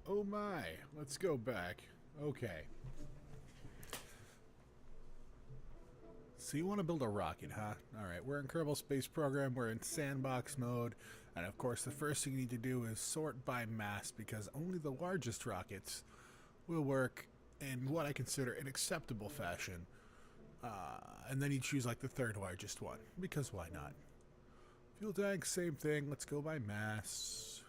Oh my, let's go back. Okay. So you want to build a rocket, huh? Alright, we're in Kerbal Space Program, we're in sandbox mode, and of course the first thing you need to do is sort by mass, because only the largest rockets will work in what I consider an acceptable fashion. And then you choose like the third largest one, because why not? Fuel tank, same thing, let's go by mass.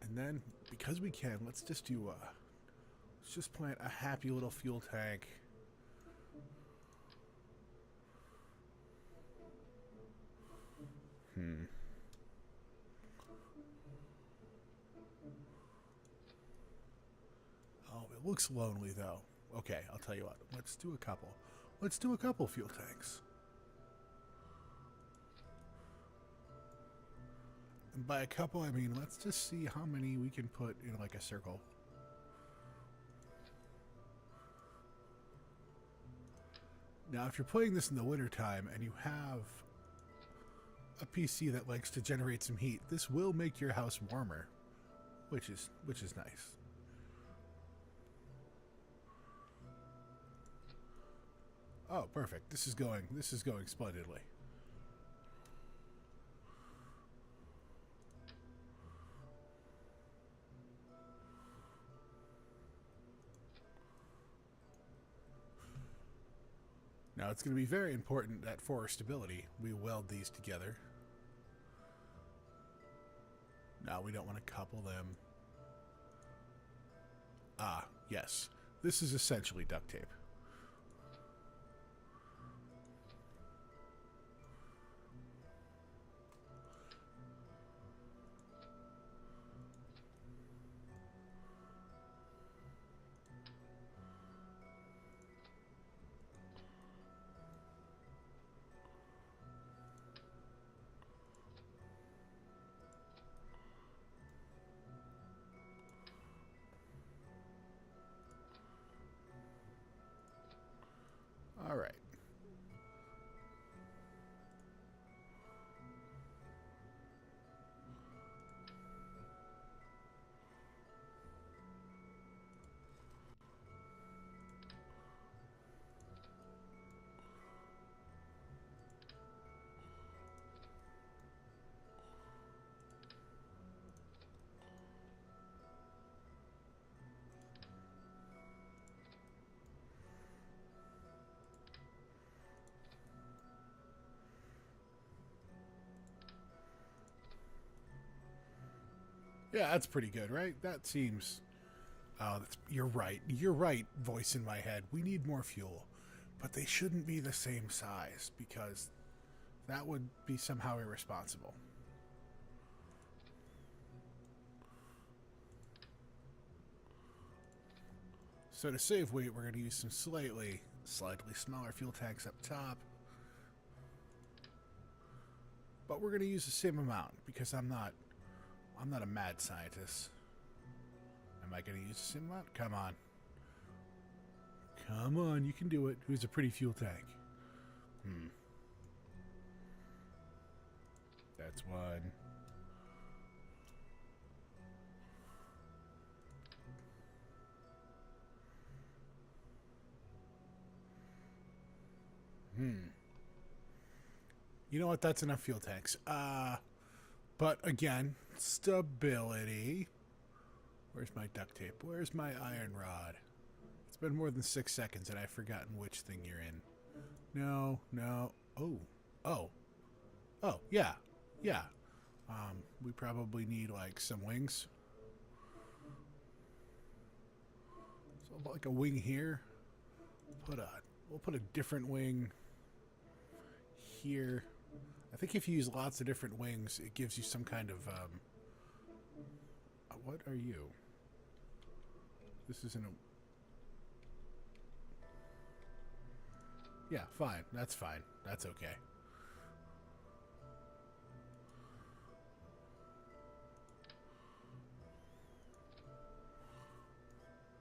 And then, because we can, let's just plant a happy little fuel tank. Oh, it looks lonely though. Okay, I'll tell you what. Let's do a couple. Let's do a couple fuel tanks. And by a couple, I mean let's just see how many we can put in like a circle. Now, if you're playing this in the wintertime and you have a PC that likes to generate some heat, this will make your house warmer, which is nice. Oh, perfect. This is going splendidly. Now, it's going to be very important that for stability, we weld these together. Now, we don't want to couple them. Ah, yes. This is essentially duct tape. All right. Yeah, that's pretty good, right? That seems... Oh, you're right. You're right, voice in my head. We need more fuel. But they shouldn't be the same size, because that would be somehow irresponsible. So to save weight, we're going to use some slightly smaller fuel tanks up top. But we're going to use the same amount, because I'm not a mad scientist. Am I going to use the same amount? Come on. Come on, you can do it. Who's a pretty fuel tank? That's one. You know what? That's enough fuel tanks. But again, stability. Where's my duct tape? Where's my iron rod? It's been more than 6 seconds and I've forgotten which thing you're in. No. Oh, yeah. We probably need like some wings. So like a wing here. We'll put a different wing here. I think if you use lots of different wings, it gives you some kind of what are you? This isn't a... Yeah, fine. That's fine. That's okay.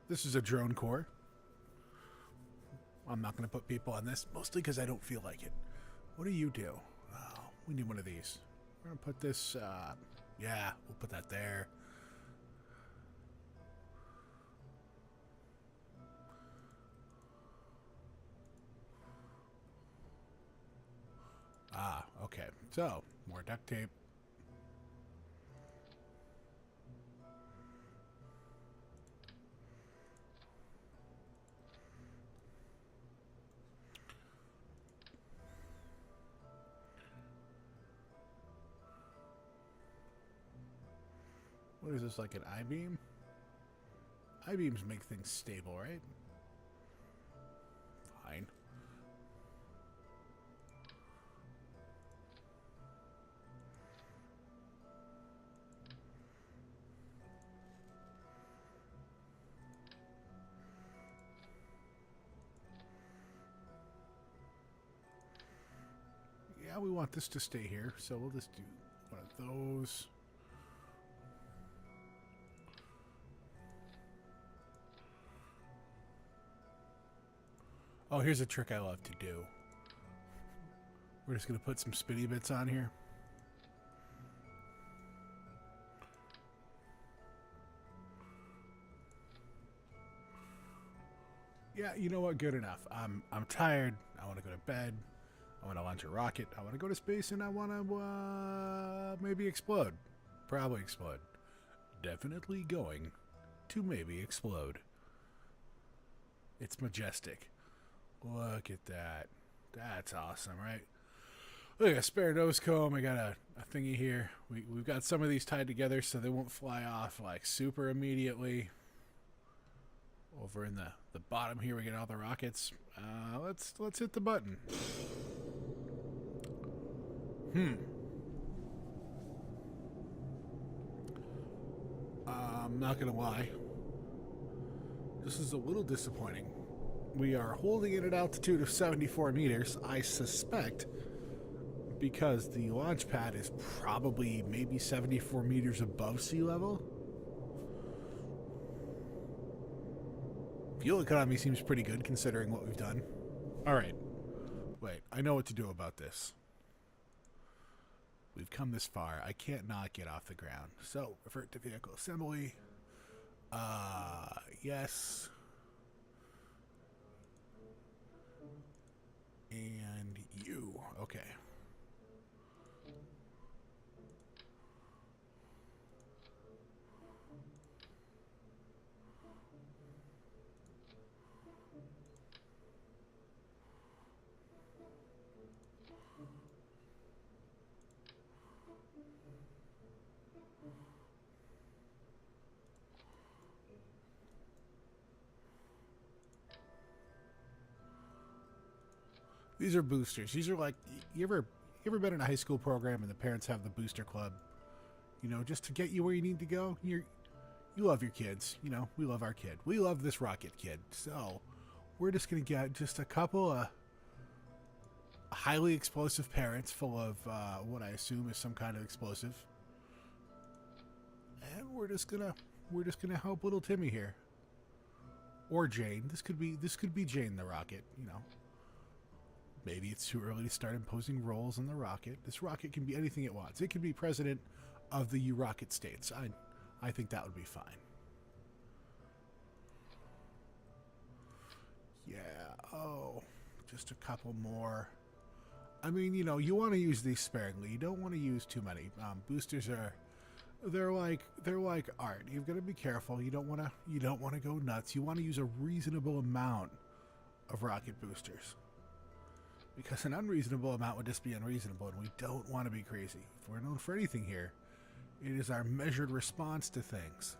This is a drone core. I'm not going to put people on this, mostly because I don't feel like it. What do you do? Oh, we need one of these. We're going to put this Yeah, we'll put that there. Ah, okay. So, more duct tape. What is this, like an I-beam? I-beams make things stable, right? Fine. Yeah, we want this to stay here, so we'll just do one of those. Oh, here's a trick I love to do. We're just going to put some spinny bits on here. Yeah, you know what? Good enough. I'm tired. I want to go to bed. I want to launch a rocket. I want to go to space, and I want to maybe explode. Probably explode. Definitely going to maybe explode. It's majestic. Look at that. That's awesome, right? Look, a spare nose comb. I got a thingy here. We've got some of these tied together so they won't fly off like super immediately. Over in the bottom here, we get all the rockets. Let's hit the button. I'm not gonna lie. This is a little disappointing. We are holding it at an altitude of 74 meters. I suspect because the launch pad is probably maybe 74 meters above sea level. Fuel economy seems pretty good considering what we've done. Alright. Wait, I know what to do about this. We've come this far. I can't not get off the ground. So, revert to vehicle assembly. Yes. And you. Okay. These are boosters. These are like you ever been in a high school program and the parents have the booster club, you know, just to get you where you need to go. You love your kids, you know. We love our kid. We love this rocket kid. So we're just gonna get just a couple of highly explosive parents full of what I assume is some kind of explosive, and we're just gonna help little Timmy here, or Jane. This could be Jane the rocket, you know. Maybe it's too early to start imposing roles on the rocket. This rocket can be anything it wants. It could be president of the U-Rocket States. I think that would be fine. Yeah, oh, just a couple more. I mean, you know, you want to use these sparingly. You don't want to use too many. Boosters they're like art. You've got to be careful. You don't want to go nuts. You want to use a reasonable amount of rocket boosters. Because an unreasonable amount would just be unreasonable, and we don't want to be crazy. If we're known for anything here, it is our measured response to things.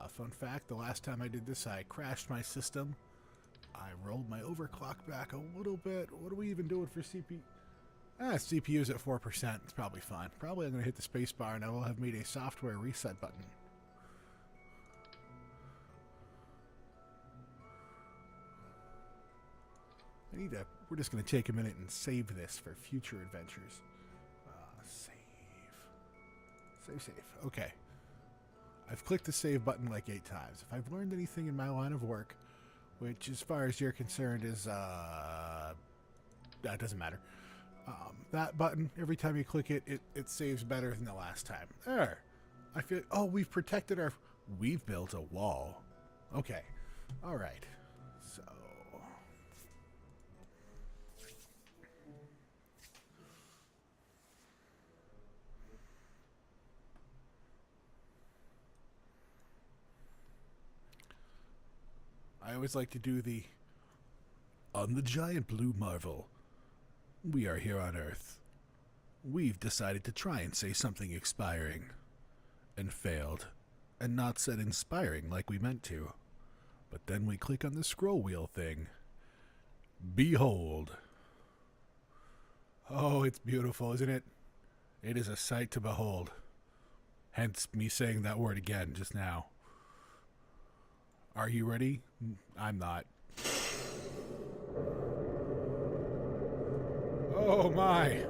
Fun fact, the last time I did this, I crashed my system. I rolled my overclock back a little bit. What are we even doing for CPU? CPU's at 4%. It's probably fine. Probably I'm going to hit the space bar, and I will have made a software reset button. We're just going to take a minute and save this for future adventures. Save. Okay. I've clicked the save button like 8 times. If I've learned anything in my line of work, which, as far as you're concerned, is that doesn't matter. That button, every time you click it, it saves better than the last time. There. I feel... Oh, we've protected our... We've built a wall. Okay. All right. So... I always like to do the... On the giant blue marvel, we are here on Earth. We've decided to try and say something inspiring. And failed. And not said inspiring like we meant to. But then we click on the scroll wheel thing. Behold. Oh, it's beautiful, isn't it? It is a sight to behold. Hence me saying that word again just now. Are you ready? I'm not. Oh my.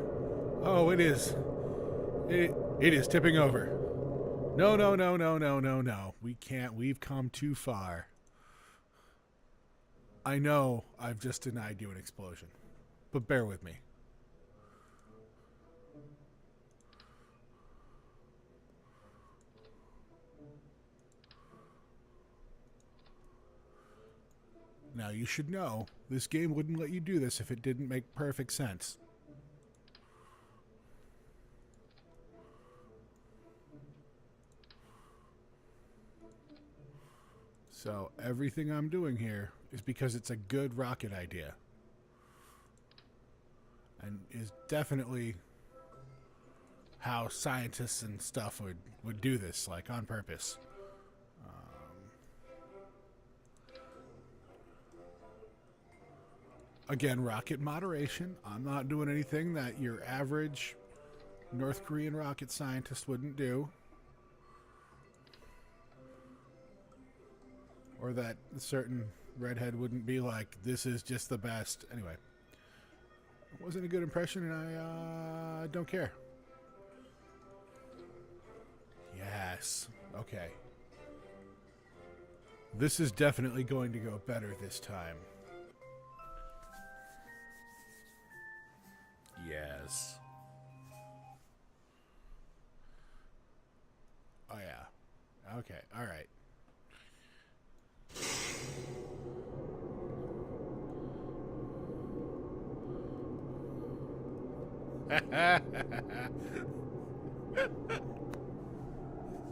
Oh, it is. It is tipping over. No. We can't. We've come too far. I know I've just denied you an explosion, but bear with me. Now, you should know, this game wouldn't let you do this if it didn't make perfect sense. So, everything I'm doing here is because it's a good rocket idea. And is definitely how scientists and stuff would do this, like, on purpose. Again, rocket moderation. I'm not doing anything that your average North Korean rocket scientist wouldn't do. Or that a certain redhead wouldn't be like, this is just the best. Anyway. It wasn't a good impression, and I don't care. Yes. Okay. This is definitely going to go better this time. Yes. Oh, yeah. Okay. All right.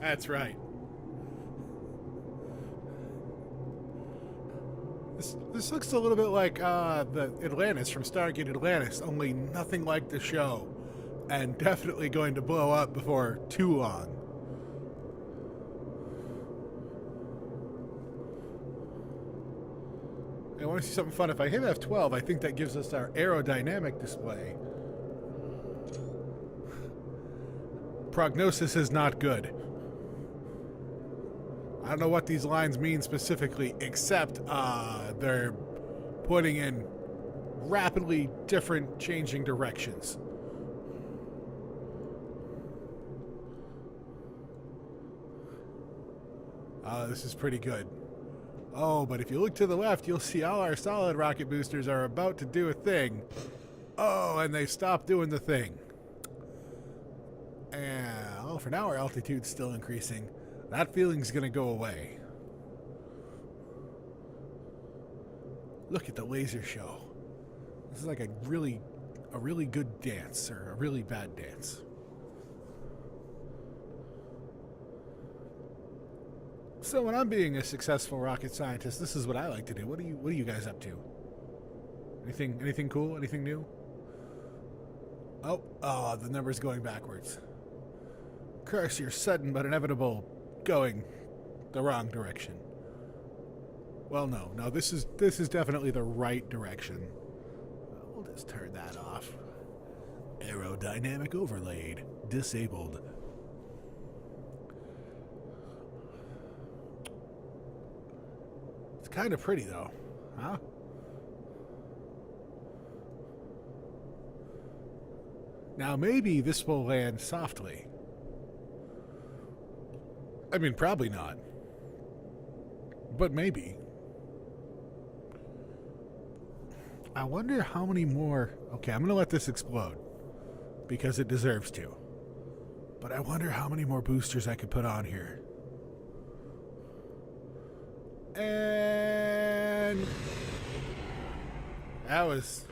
That's right. This looks a little bit like the Atlantis from Stargate Atlantis, only nothing like the show, and definitely going to blow up before too long. I want to see something fun. If I hit F12, I think that gives us our aerodynamic display. Prognosis is not good. I don't know what these lines mean specifically, except they're putting in rapidly different changing directions. This is pretty good. Oh, but if you look to the left, you'll see all our solid rocket boosters are about to do a thing. Oh, and they stopped doing the thing. And, well, for now our altitude's still increasing. That feeling's gonna go away. Look at the laser show. This is like a really good dance, or a really bad dance. So when I'm being a successful rocket scientist, this is what I like to do. What are you guys up to? Anything cool? Anything new? Oh, the number's going backwards. Curse your sudden but inevitable going the wrong direction. Well, no, this is definitely the right direction. We'll just turn that off. Aerodynamic overlaid disabled. It's kind of pretty though, huh? Now maybe this will land softly. I mean, probably not. But maybe. I wonder how many more... Okay, I'm going to let this explode because it deserves to. But I wonder how many more boosters I could put on here. And... that was...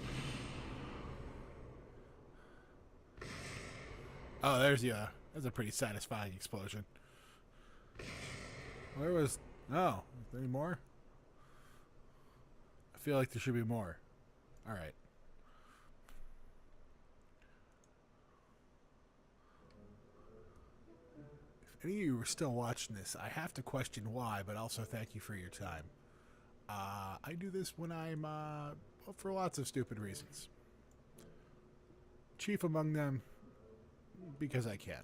oh, there's the... that's a pretty satisfying explosion. Where was... oh, is there any more? I feel like there should be more. Alright. If any of you are still watching this, I have to question why, but also thank you for your time. I do this when I'm, well, for lots of stupid reasons. Chief among them, because I can.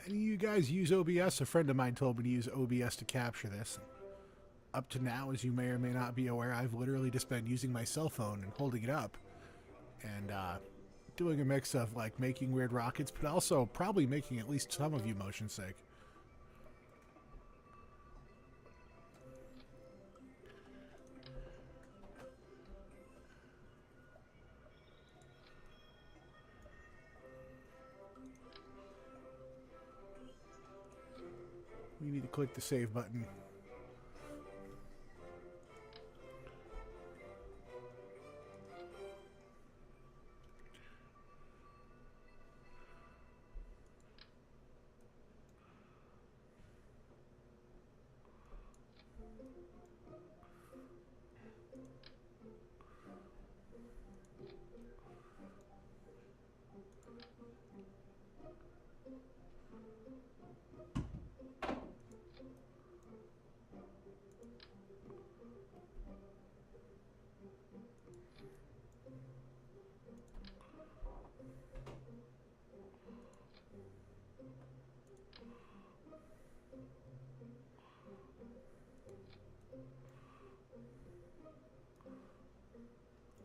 Any of you guys use OBS? A friend of mine told me to use OBS to capture this. Up to now, as you may or may not be aware, I've literally just been using my cell phone and holding it up. And, doing a mix of, like, making weird rockets, but also probably making at least some of you motion sick. You need to click the save button.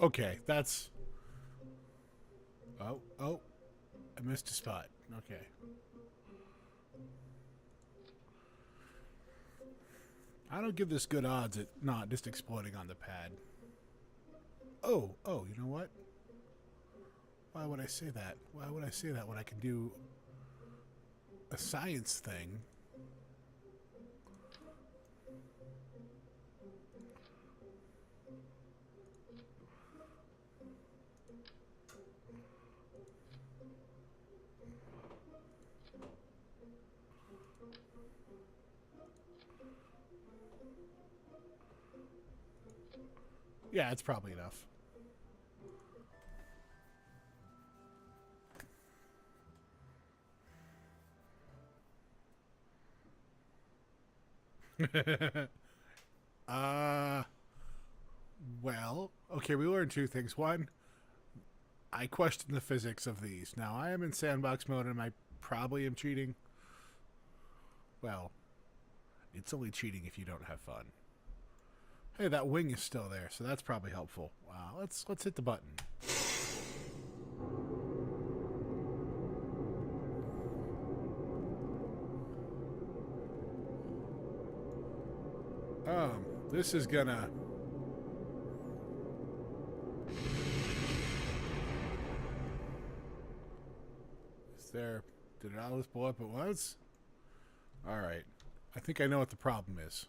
Okay, that's... oh, I missed a spot. Okay. I don't give this good odds at not just exploding on the pad. Oh, you know what? Why would I say that? Why would I say that when I can do a science thing? Yeah, it's probably enough. Well, okay, we learned two things. One, I question the physics of these. Now, I am in sandbox mode and I probably am cheating. Well, it's only cheating if you don't have fun. Hey, that wing is still there, so that's probably helpful. Let's hit the button. This is gonna... is there... did it all just blow up at once? Alright. I think I know what the problem is.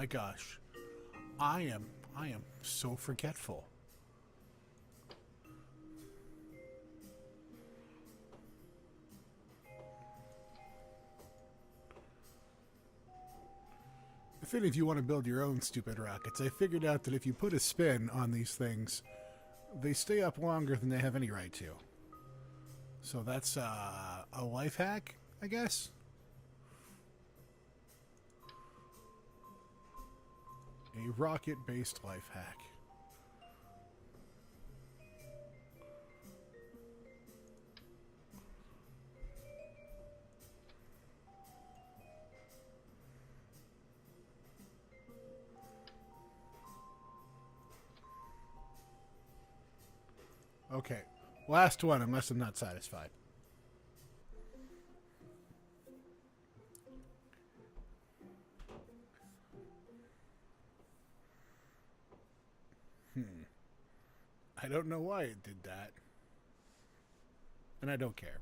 My gosh. I am so forgetful. If any of you want to build your own stupid rockets, I figured out that if you put a spin on these things, they stay up longer than they have any right to. So that's a life hack, I guess? A rocket-based life hack. Okay, last one, unless I'm not satisfied. I don't know why it did that. And I don't care.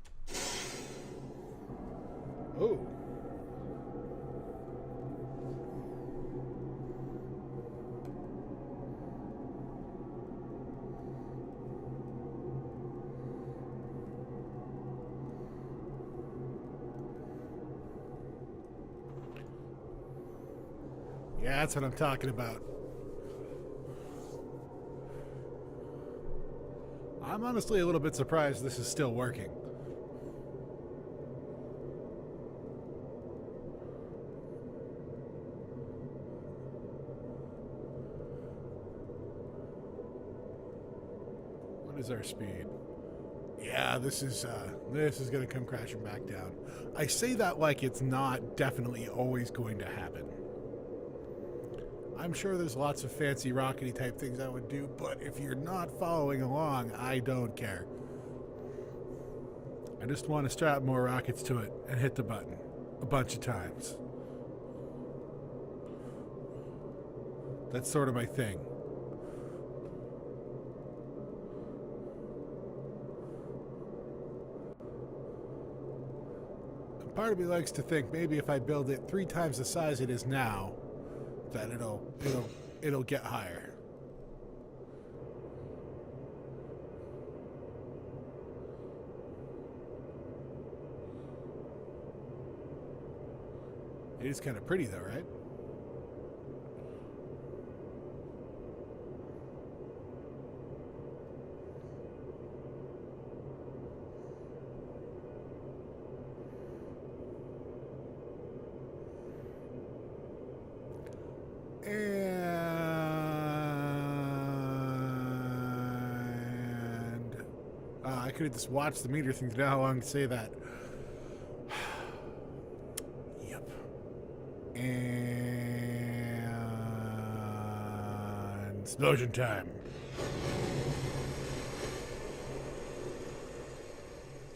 Oh. Yeah, that's what I'm talking about. I'm honestly a little bit surprised this is still working. What is our speed? Yeah, this is going to come crashing back down. I say that like it's not definitely always going to happen. I'm sure there's lots of fancy rockety type things I would do, but if you're not following along, I don't care. I just want to strap more rockets to it and hit the button a bunch of times. That's sort of my thing. And part of me likes to think maybe if I build it 3 times the size it is now, that it'll get higher. It is kind of pretty though, right? And I could have just watched the meter thing to know how long to say that. Yep. And explosion time.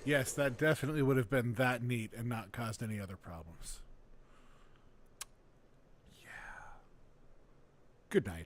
Yes, that definitely would have been that neat and not caused any other problems. Yeah. Good night.